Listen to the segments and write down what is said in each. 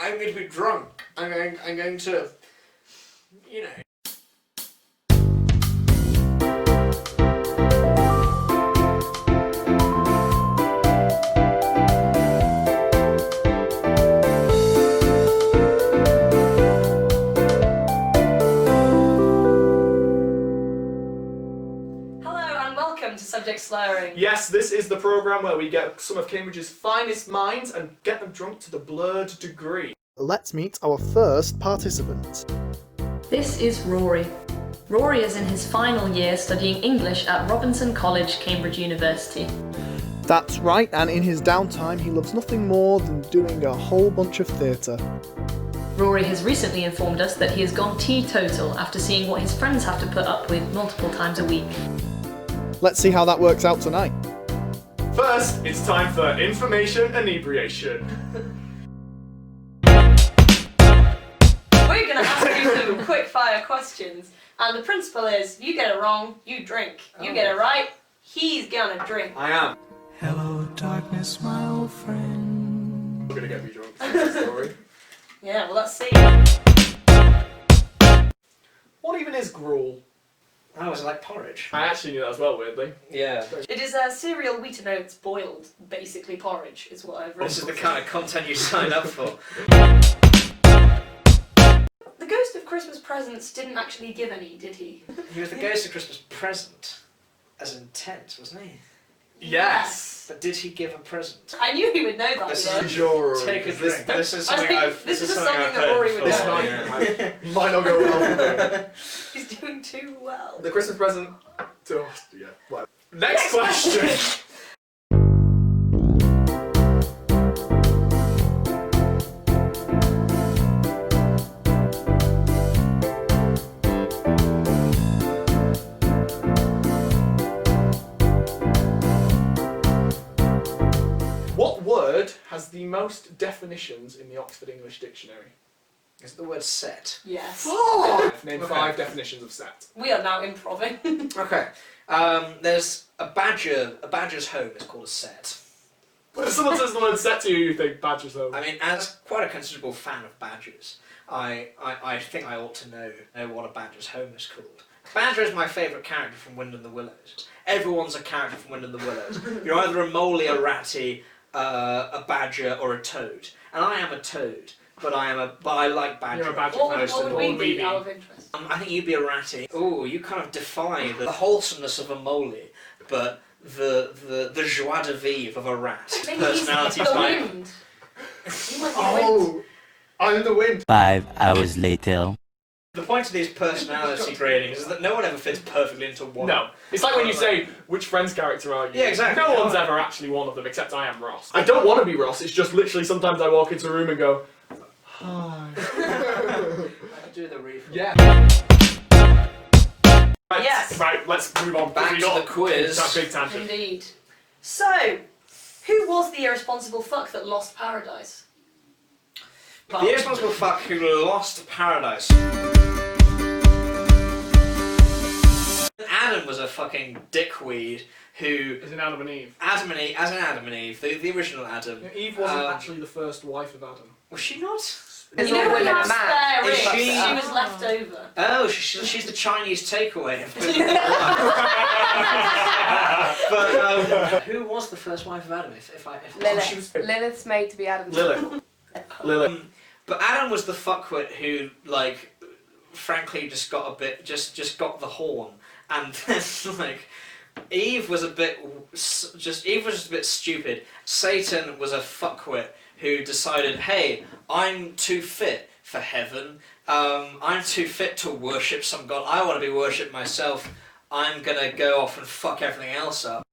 I'm going to be drunk. I'm going to, you know. Subject slurring. Yes, this is the programme where we get some of Cambridge's finest minds and get them drunk to the blurred degree. Let's meet our first participant. This is Rory. Rory is in his final year studying English at Robinson College, Cambridge University. That's right, and in his downtime he loves nothing more than doing a whole bunch of theatre. Rory has recently informed us that he has gone teetotal after seeing what his friends have to put up with multiple times a week. Let's see how that works out tonight. First, it's time for information inebriation. We're going to ask you some quick fire questions, and the principle is, you get it wrong, you drink. You get it right, he's gonna drink. I am. Hello, darkness, my old friend. We're gonna get me drunk. That's the story. Yeah, well, let's see. What even is gruel? Oh, is it like porridge? I actually knew that as well, weirdly. Yeah. It is cereal, wheat and oats boiled, basically porridge, is what I've read. This is the kind of content you signed up for. The Ghost of Christmas Presents didn't actually give any, did he? He was the ghost of Christmas present, as intent, wasn't he? Yes! But did he give a present? I knew he would know that. This yeah. is Sure. Take a drink. This is I something think I've. this is something something I've that heard Rory would before. know. This might not go well. He's doing too well. The Christmas present. Oh, yeah. Whatever. Next question. What word has the most definitions in the Oxford English Dictionary? Is it the word set? Yes. Name Okay. 5 definitions of set. We are now improving. Okay. There's a badger. A badger's home is called a set. When someone says the word set to you, you think badger's home. I mean, as quite a considerable fan of badgers, I think I ought to know what a badger's home is called. Badger is my favourite character from Wind in the Willows. Everyone's a character from Wind in the Willows. You're either a moley, a ratty, a badger, or a toad. And I am a toad, but I like badger. You're a badger What most would of we all. be out of interest? I think you'd be a ratty. Ooh, you kind of defy the wholesomeness of a moley, but the joie de vivre of a rat. Maybe he's Personality the type. wind. He might be wind. Oh! I'm the wind. 5 hours later. The point of these personality gradings is that no one ever fits perfectly into one. No. It's like when you say, which Friends character are you? Yeah, exactly. No one's ever actually one of them, except I am Ross. I don't want to be Ross, it's just literally sometimes I walk into a room and go, hi. I could do the refill. Yeah. Right, Yes. Right, let's move on. Back We're to not- the quiz. That big tangent. Indeed. So, who was the irresponsible fuck that lost paradise? The irresponsible fuck who lost paradise. Adam was a fucking dickweed who. Is it Adam and Eve? Adam and Eve, as in Adam and Eve, the original Adam. Eve wasn't actually the first wife of Adam. Was she not? You know when women that are mad. spare Is rib, she- she was left over. Oh, she's the Chinese takeaway. But who was the first wife of Adam? If Lilith. she was Lilith's made to be Adam's. Lilith. Lily. But Adam was the fuckwit who, like, frankly, just got a bit, just got the horn, and then like, Eve was a bit, Eve was just a bit stupid. Satan was a fuckwit who decided, hey, I'm too fit for heaven. I'm too fit to worship some god. I want to be worshipped myself. I'm gonna go off and fuck everything else up.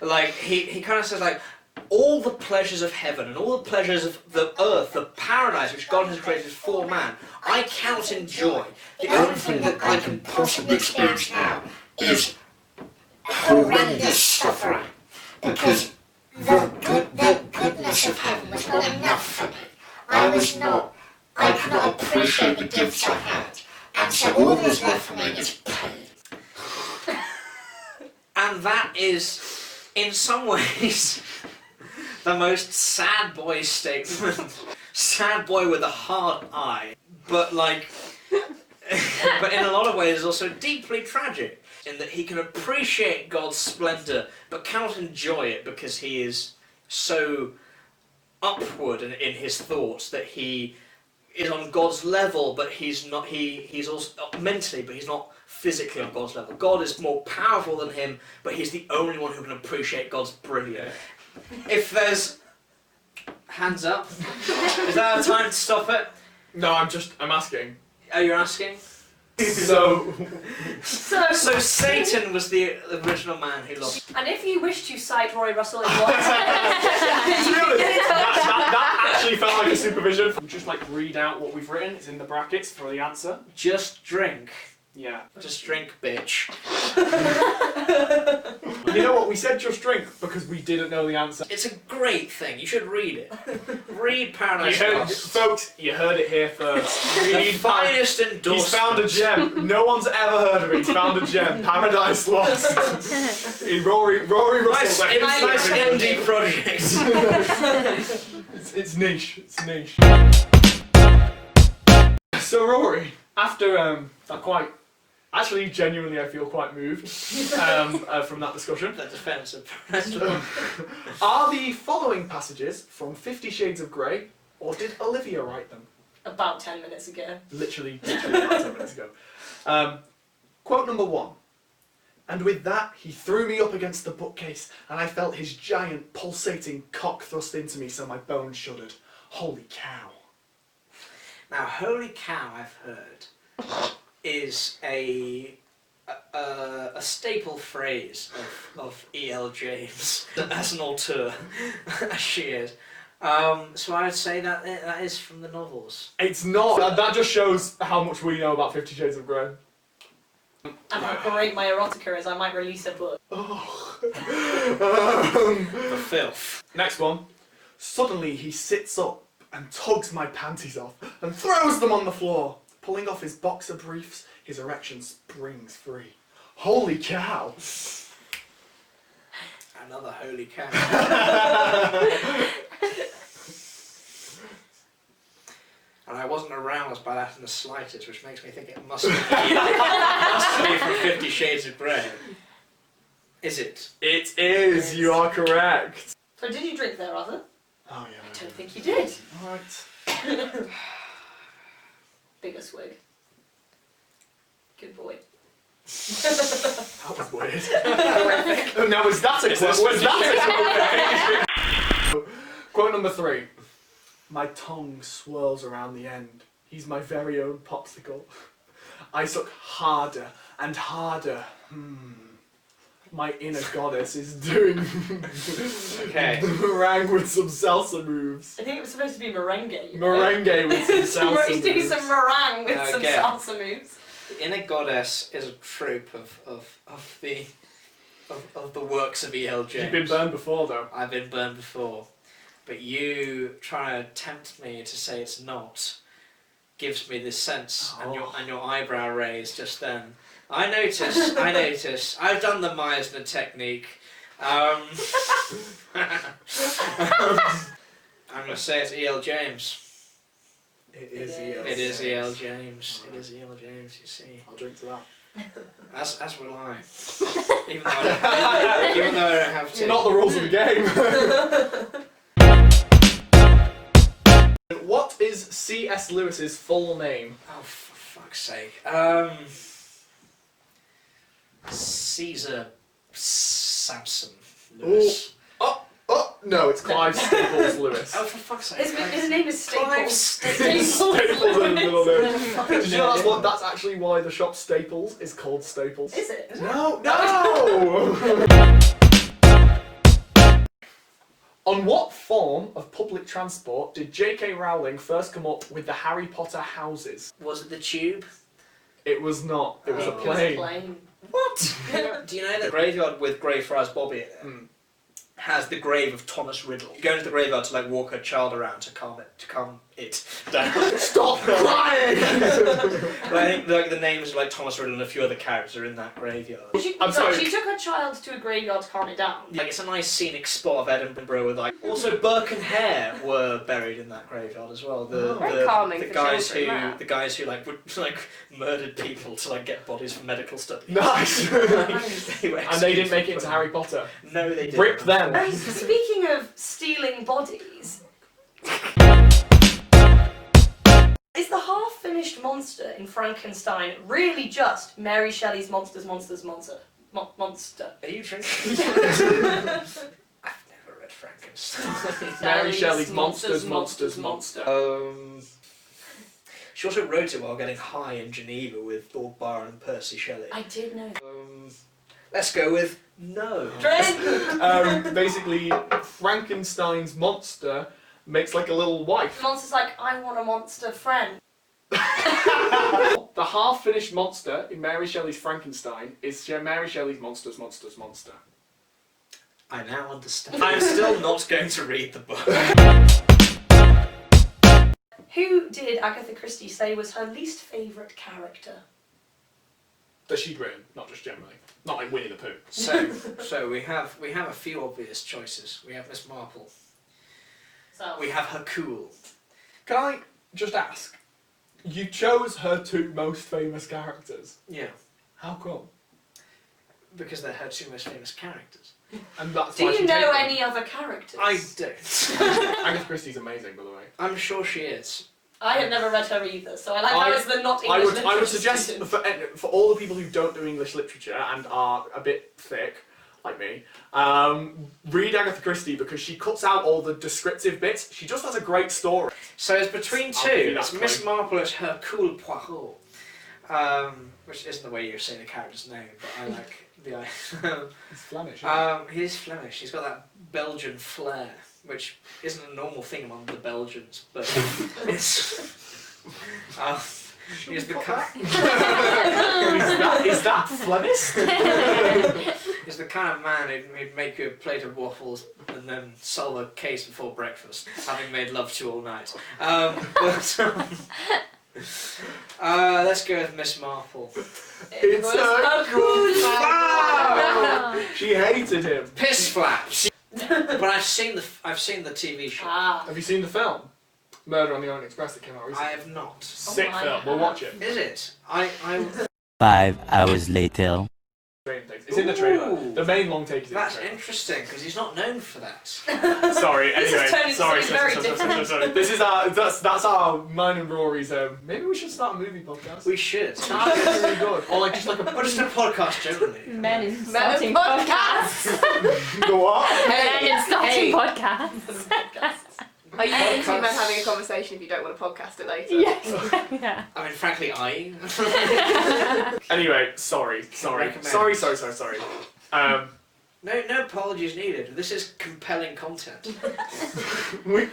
Like he kind of says like, all the pleasures of heaven and all the pleasures of the earth, the paradise which God has created for man, I cannot enjoy. The only thing that I can possibly experience now is horrendous suffering, because the goodness of heaven was not enough for me. I could not appreciate the gifts I had, and so all that is left for me is pain. And that is, in some ways, the most sad boy statement sad boy with a hard eye, but like, but in a lot of ways also deeply tragic in that he can appreciate God's splendor but cannot enjoy it because he is so upward in his thoughts that he is on God's level, but he's not. He's also mentally, but he's not physically on God's level. God is more powerful than him, but he's the only one who can appreciate God's brilliance. If there's hands up, is that a time to stop it? No, I'm asking. Are you asking? So, So Satan was the original man who lost. And if you wish to cite Rory Russell in what? to be honest, that actually felt like a supervision. Just like read out what we've written. It's in the brackets for the answer. Just drink. Yeah. Just drink, bitch. You know what? We said just drink because we didn't know the answer. It's a great thing. You should read it. Read Paradise Lost. Folks, you heard it here first. The Read finest endorsement. He's found a gem. No one's ever heard of it. He's found a gem. Paradise Lost. Rory Russell. Nice indie project. It's niche. It's niche. So Rory, after that quite, actually genuinely I feel quite moved from that discussion. The defense of Are the following passages from 50 Shades of Grey, or did Olivia write them? About 10 minutes ago. Literally about 10 minutes ago. Quote number 1. And with that, he threw me up against the bookcase, and I felt his giant, pulsating cock thrust into me so my bones shuddered. Holy cow. Now, holy cow, I've heard, is a staple phrase of E.L. James as an auteur, as she is. So I would say that that is from the novels. It's not. That just shows how much we know about 50 Shades of Grey. And how great my erotica is, I might release a book. Oh. The filth. Next one. Suddenly he sits up and tugs my panties off and throws them on the floor. Pulling off his boxer briefs, his erection springs free. Holy cow! Another holy cow. And I wasn't aroused by that in the slightest, which makes me think it must be, must be from 50 Shades of Grey. Is it? It is, you are correct. So did you drink there, Arthur? Oh yeah. I don't think you did. Alright. Bigger swig. Good boy. That was weird. Oh, now was that a quote? Was that a quote? Quote number 3. My tongue swirls around the end. He's my very own popsicle. I suck harder and harder. My inner goddess is doing Okay. the meringue with some salsa moves. I think it was supposed to be merengue. Merengue with some salsa He's doing moves. some meringue with some Okay. salsa moves. The Inner Goddess is a trope of the works of E.L. James. You've been burned before though. I've been burned before. But you trying to tempt me to say it's not gives me this sense, and your eyebrow raised just then. I notice. I've done the Meisner technique. I'm going to say it's E.L. James. It is It E.L. It is E.L. James. It is E.L. James, you see. I'll drink to that. As will I. Even though I don't have to. Not the rules of the game. What is C.S. Lewis's full name? Oh, for fuck's sake. Caesar Sampson Lewis. Oh, no, it's Clive Staples Lewis. Oh, for fuck's sake. His name is Clive Staples. Staples in the middle name. Did you know name. that's actually why the shop Staples is called Staples? Is it? No! On what form of public transport did J.K. Rowling first come up with the Harry Potter houses? Was it the tube? It was not. It was a plane. What? Do you know that graveyard with Greyfriars Bobby in it has the grave of Thomas Riddle? You go into the graveyard to like walk her child around to calm it down. Stop crying! But I think like the names of like Thomas Riddle and a few other characters are in that graveyard. I'm sorry. She took her child to a graveyard to calm it down. Like it's a nice scenic spot of Edinburgh with like also Burke and Hare were buried in that graveyard as well. Very calming the for guys children, who that. the guys who like would like murdered people to like get bodies for medical studies. Nice! Nice. And they didn't make it into Harry Potter. No, they didn't. Rip them. Speaking of stealing bodies, is the half-finished monster in Frankenstein really just Mary Shelley's monster? Are you drinking? I've never read Frankenstein. Mary Shelley's monster. She also wrote it while getting high in Geneva with Lord Byron and Percy Shelley. I did know. Let's go with no. Drink! Basically, Frankenstein's monster makes like a little wife. The monster's like, I want a monster friend. The half-finished monster in Mary Shelley's Frankenstein is Mary Shelley's monster. I now understand. I'm still not going to read the book. Who did Agatha Christie say was her least favourite character? That she'd written, not just generally. Not like Winnie the Pooh. So we have a few obvious choices. We have Miss Marple. So We have Hercule. Can I just ask? You chose her two most famous characters. Yeah, How come? because they're her two most famous characters. And that's do why you she know picked them. any other characters? I don't. Agatha Christie's amazing, by the way. I'm sure she is. I have never read her either, so I like her as the not I English would literature suggest student. for all the people who don't do English literature and are a bit thick, like me, read Agatha Christie because she cuts out all the descriptive bits. She just has a great story. So it's between I'll give you two. that It's Miss point. Marple as Hercule Poirot, which isn't the way you're saying the character's name, but I like the It's Flemish. Isn't it? He is Flemish. He's got that Belgian flair, which isn't a normal thing among the Belgians, but it's. He's the kind. Is that Flemish? He's the kind of man who'd make you a plate of waffles and then solve a case before breakfast, having made love to you all night. Let's go with Miss Marple. It was Hercule. Wow! She hated him. Piss flaps. But I've seen the TV show. Ah. Have you seen the film? Murder on the Orient Express that came out recently. I have not. Sick Oh, I film. We'll have. watch it. Is it? I 5 hours later. It's in the trailer. Ooh. The main long take is in the That's trailer. interesting because he's not known for that. Sorry. This is Anyway, turning sorry. something very different. Sorry. This is that's our mine and Rory's. Maybe we should start a movie podcast. We should. That's really good. Or like just like Or just a podcast generally. Men in Men starting of podcasts. Go on. Men in starting Hey. podcasts. Are you Podcasts. two men having a conversation if you don't want to podcast it later? Yes. Yeah. I mean, frankly, Anyway, sorry. Recommend. No Um, apologies needed. This is compelling content.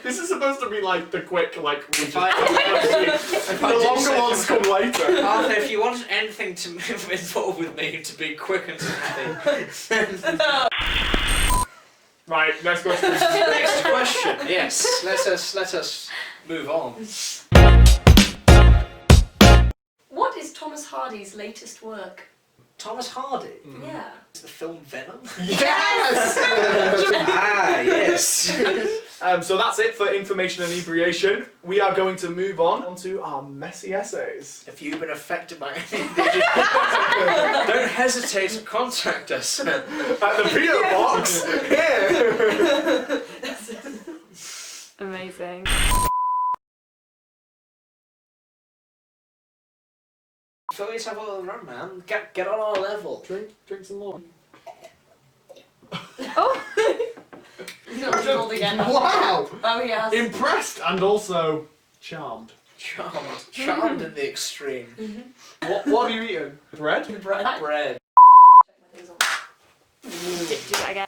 this is supposed to be like the quick, like we just. If I The do longer say- ones come later. Arthur, if you want anything to move involved with me to be quick and snappy. Right, next question. Next question. Yes, let us move on. What is Thomas Hardy's latest work? Thomas Hardy. Yeah. Is the film Venom? Yes. Yes. So that's it for information inebriation. We are going to move on to our messy essays. If you've been affected by anything, don't hesitate to contact us. At the P.O. box here. Amazing. Phillies have a little run, man. Get on our level. Drink some more. Oh. He's not rolled again. Wow! Oh, he has. Impressed and also charmed. Charmed in the extreme. What have you eaten? Bread? Bread. Bread. Do that again.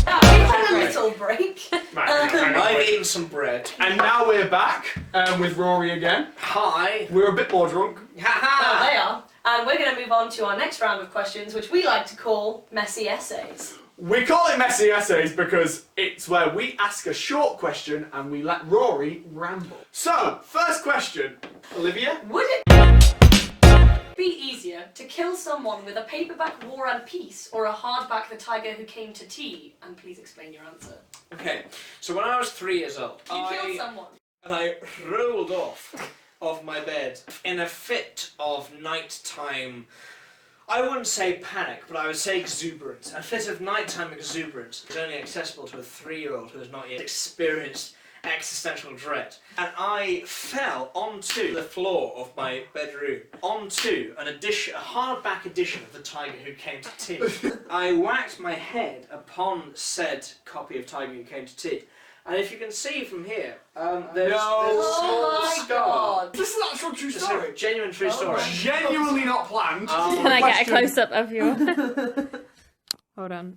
We had a little break. Right, hang on, I've wait. eaten some bread. And now we're back with Rory again. Hi. We're a bit more drunk. Oh, Ha they are. And we're going to move on to our next round of questions, which we like to call messy essays. We call it Messy Essays because it's where we ask a short question and we let Rory ramble. So, first question. Olivia? Would it be easier to kill someone with a paperback War and Peace or a hardback The Tiger Who Came to Tea? And please explain your answer. Okay, so when I was 3 years old, You killed someone. and I rolled off of my bed in a fit of nighttime, I wouldn't say panic, but I would say exuberance. A fit of nighttime exuberance is only accessible to a 3-year-old who has not yet experienced existential dread. And I fell onto the floor of my bedroom, onto a hardback edition of The Tiger Who Came to Tea. I whacked my head upon said copy of Tiger Who Came to Tea. And if you can see from here, there's a Oh small my scar. God. This is an actual true It's story. a genuine true story. Genuinely not planned. Can I get a Question. close up of you? Hold on.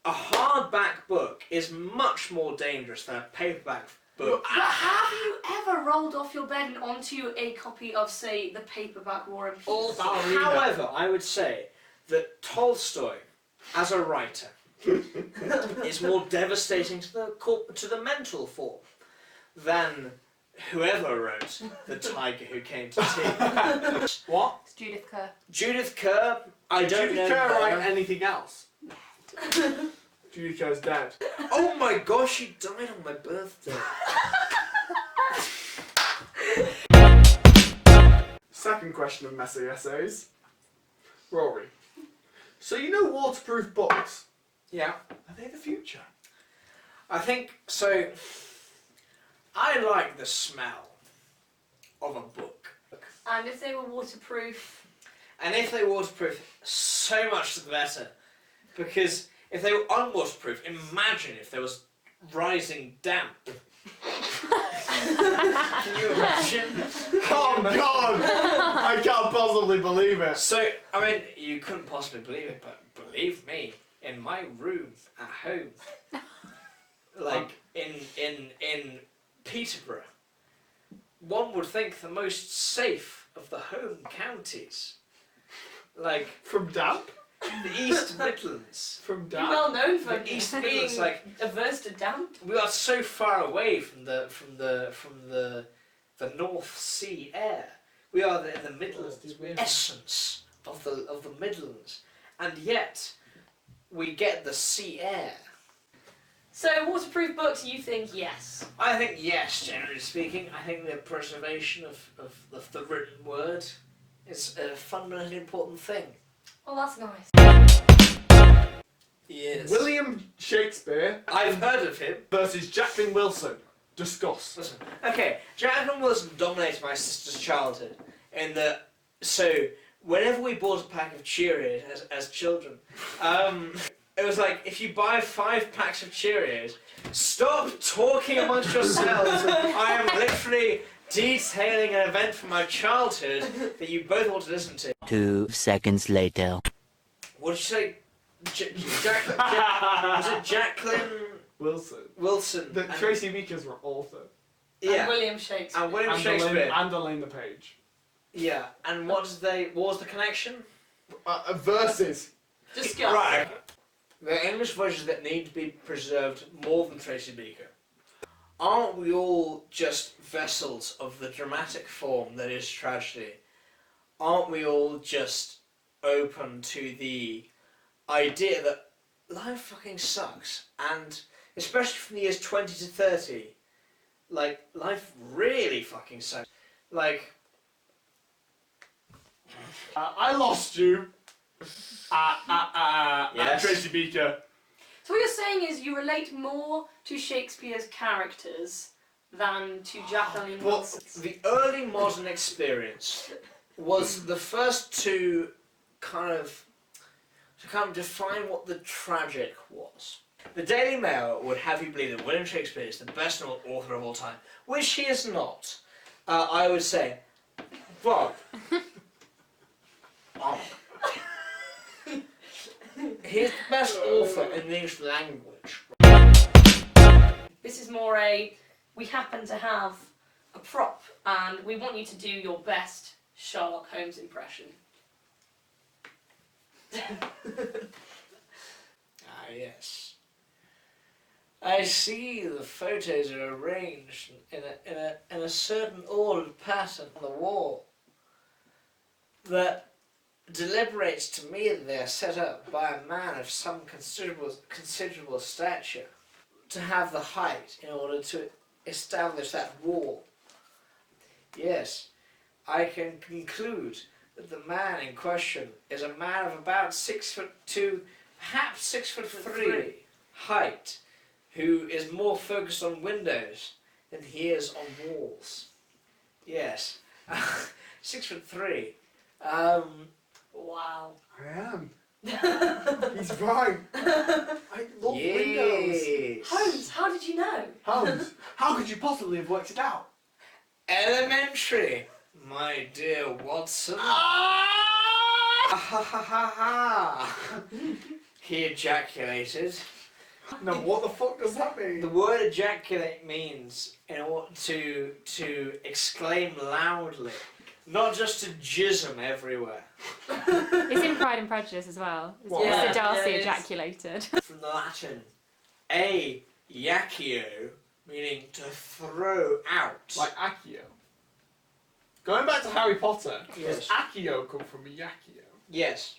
A hardback book is much more dangerous than a paperback book. But have you ever rolled off your bed and onto a copy of, say, the paperback War and Peace? However, I would say that Tolstoy, as a writer, is more devastating to the mental form than whoever wrote The Tiger Who Came to Tea. What? It's Judith Kerr. Judith Kerr, I don't know. Judith Kerr her. write anything else? Judith Kerr's dead. Oh my gosh, she died on my birthday. Second question of Messy Essays. Rory. So you know waterproof books? Yeah. Are they the future? I think so. I like the smell of a book, And if they were waterproof, and if they waterproof, so much the better. Because if they were unwaterproof, imagine if there was rising damp. Can you imagine? Oh God! I can't possibly believe it. So, I mean, you couldn't possibly believe it, but believe me, in my room at home, like in Peterborough, one would think the most safe of the home counties, like From damp? the East Midlands. From you're damp? well known for The East being Midlands, like averse to damp. we are so far away from the North Sea air. We are in the Midlands, essence of the Midlands, and yet we get the sea air. So waterproof books, you think yes? I think yes, generally speaking. I think the preservation of the written word is a fundamentally important thing. Well, that's nice. Yes. William Shakespeare I've heard of him. versus Jacqueline Wilson. Discuss. Listen, okay, Jacqueline Wilson dominated my sister's childhood in that. So whenever we bought a pack of Cheerios as children, it was like, if you buy 5 packs of Cheerios, stop talking amongst yourselves. I am literally detailing an event from my childhood that you both want to listen to. 2 seconds later. What did you say? Was it Jacqueline Wilson. Wilson? The Tracy Beakers were author. And Yeah. William Shakespeare. And William And Shakespeare. And Elena Page. Yeah. And what was the connection? Versus. Discuss. Right. The English voices that need to be preserved more than Tracy Beaker. Aren't we all just vessels of the dramatic form that is tragedy? Aren't we all just open to the idea that life fucking sucks? And especially from the years 20 to 30, like, life really fucking sucks. Like, I lost you. Yes. Tracy Beaker. So what you're saying is you relate more to Shakespeare's characters than to Jacqueline well, Wilson's. the early modern experience was the first to kind of define what the tragic was. The Daily Mail would have you believe that William Shakespeare is the best known author of all time, which he is not. I would say, but he's the best author in the English language. This is more we happen to have a prop and we want you to do your best Sherlock Holmes impression. yes. I see the photos are arranged in a certain ordered pattern on the wall that deliberates to me that they are set up by a man of some considerable stature to have the height in order to establish that wall. Yes, I can conclude that the man in question is a man of about 6'2", perhaps 6'3" height, who is more focused on windows than he is on walls. Yes, 6'3". Wow. I am. He's right. I love windows. Holmes, how did you know? Holmes, how could you possibly have worked it out? Elementary, my dear Watson. He ejaculated. No, what the fuck does that mean? The word ejaculate means in order to exclaim loudly, not just to jism everywhere. It's in Pride and Prejudice as well. What? Mr. Darcy Yeah, it is. ejaculated. From the Latin, iaccio, meaning to throw out. Like Accio. Going back to Harry Potter, Yes. does Accio come from Iaccio? Yes.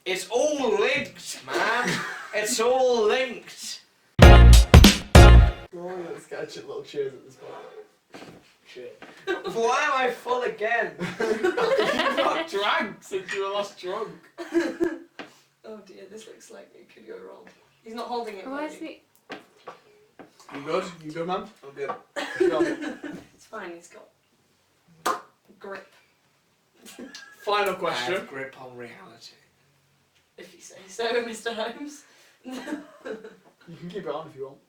It's all linked, man. It's all linked. Oh, let's get a little cheers at this point. Shit. Why am I full again? You've not drank since you were last drunk. Oh dear, this looks like it could go wrong. He's not holding it. Where's ready. the... You good? You good, man? I'm good. It's fine, he's got grip, Final I question. have grip on reality. if you say so, Mr. Holmes. You can keep it on if you want.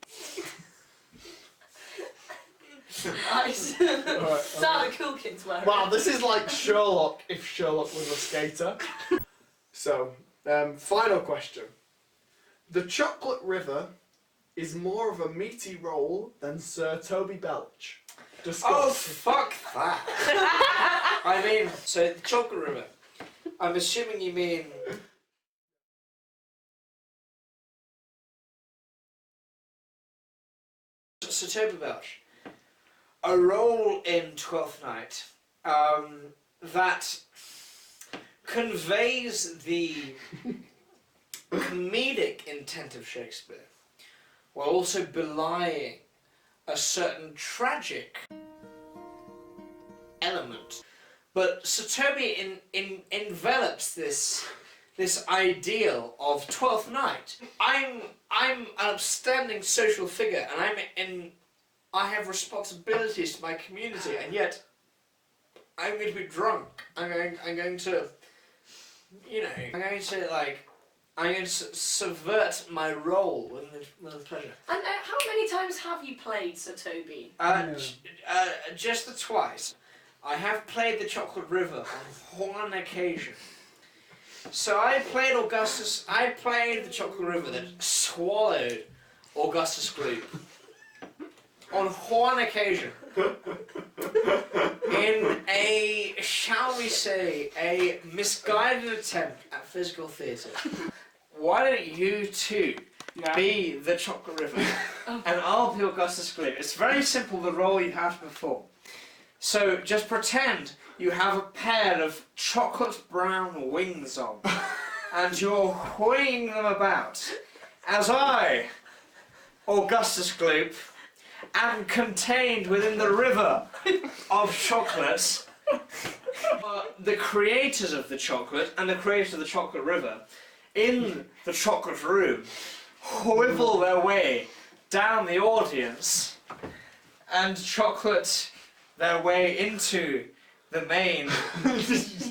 Nice. Alright. Start the cool kids wearing. Wow, this is like Sherlock if Sherlock was a skater. So, final question. The Chocolate River is more of a meaty roll than Sir Toby Belch. Discuss. Oh, fuck that. I mean, so the Chocolate River. I'm assuming you mean... Sir Toby Belch. A role in Twelfth Night that conveys the comedic intent of Shakespeare while also belying a certain tragic element. But Sir Toby envelops this ideal of Twelfth Night. I'm an upstanding social figure, and I have responsibilities to my community, and yet I'm going to be drunk. I'm going to subvert my role with the pleasure. And how many times have you played Sir Toby? Just the twice. I have played the Chocolate River on one occasion. So I played the Chocolate River that swallowed Augustus Gloop. On one occasion. In a, shall we say, a misguided attempt at physical theatre. Why don't you two be the Chocolate River and I'll be Augustus Gloop? It's very simple, the role you have to perform. So just pretend you have a pair of chocolate brown wings on and you're winging them about as I, Augustus Gloop, am contained within the river of chocolates. The creators of the chocolate and the creators of the Chocolate River in the chocolate room whirl their way down the audience and chocolate their way into the main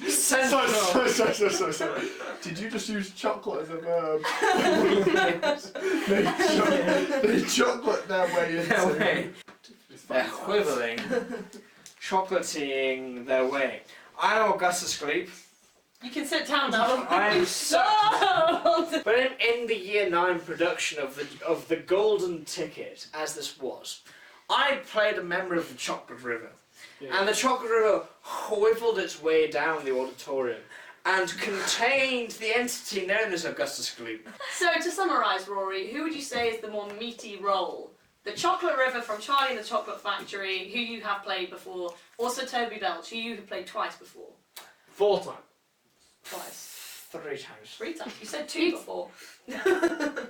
central. Sorry. Did you just use chocolate as a verb? they chocolate their way into. Their way. They're whirling, chocolating their way. I'm Augustus Gloop. You can sit down now. I'm so. No! But in the year 9 production of the Golden Ticket, as this was, I played a member of the Chocolate River. Yeah. And the Chocolate River whirled its way down the auditorium and contained the entity known as Augustus Gloop. So to summarise, Rory, who would you say is the more meaty role? The Chocolate River from Charlie and the Chocolate Factory, who you have played before, or Sir Toby Belch, who you have played twice before? 4 times. Twice. 3 times. 3 times. You said 2 before.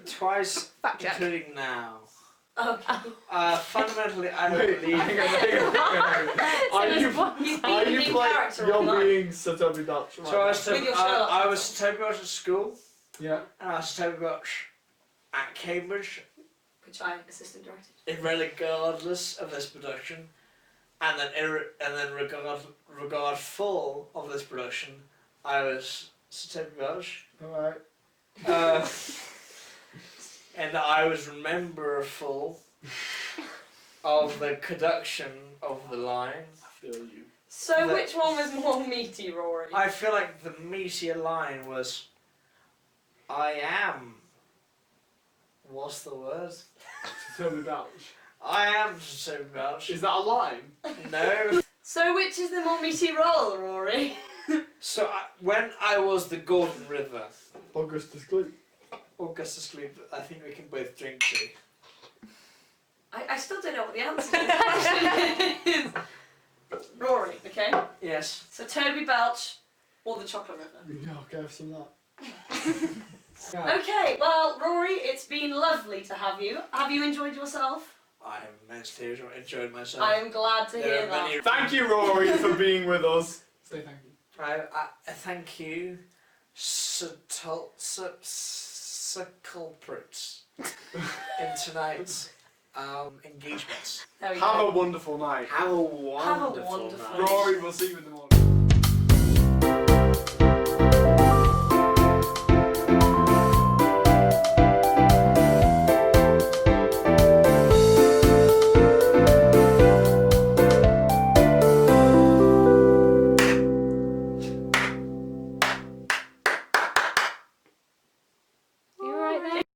Twice, Fact check. including now. Okay. Fundamentally, I don't Wait, believe. hang on. Are there's you, one- He's are been you in playing, character all you're night. being Sir Toby Belch right So With your Sherlock I was Toby Belch at school, Yeah. and I was Toby Belch at Cambridge, Which I assistant directed. regardless of this production, and then regardful of this production, I was Sir Toby Belch, Alright. and I was rememberful of the conduction of the line. I feel you. So The- which one was more meaty, Rory? I feel like the meatier line was, I am. What's the word? Sir Toby Belch. I am Sir Toby Belch. Is that a line? No. So which is the more meaty role, Rory? So when I was the Gordon River, Augustus Gloop. Augustus Gloop, I think we can both drink to. I still don't know what the answer to the question is. Rory, okay? Yes. So Toby Belch or the Chocolate River? Yeah, I'll go for some of that. Yeah. Okay, well, Rory, it's been lovely to have you. Have you enjoyed yourself? I immensely enjoyed myself. I am glad to There hear are that. many- Thank you, Rory, for being with us. Say thank you. I thank you, Sir Culprits, in tonight's engagements. There we Have go. a wonderful night. Have a wonderful wonderful night. Rory, we'll see you in the morning.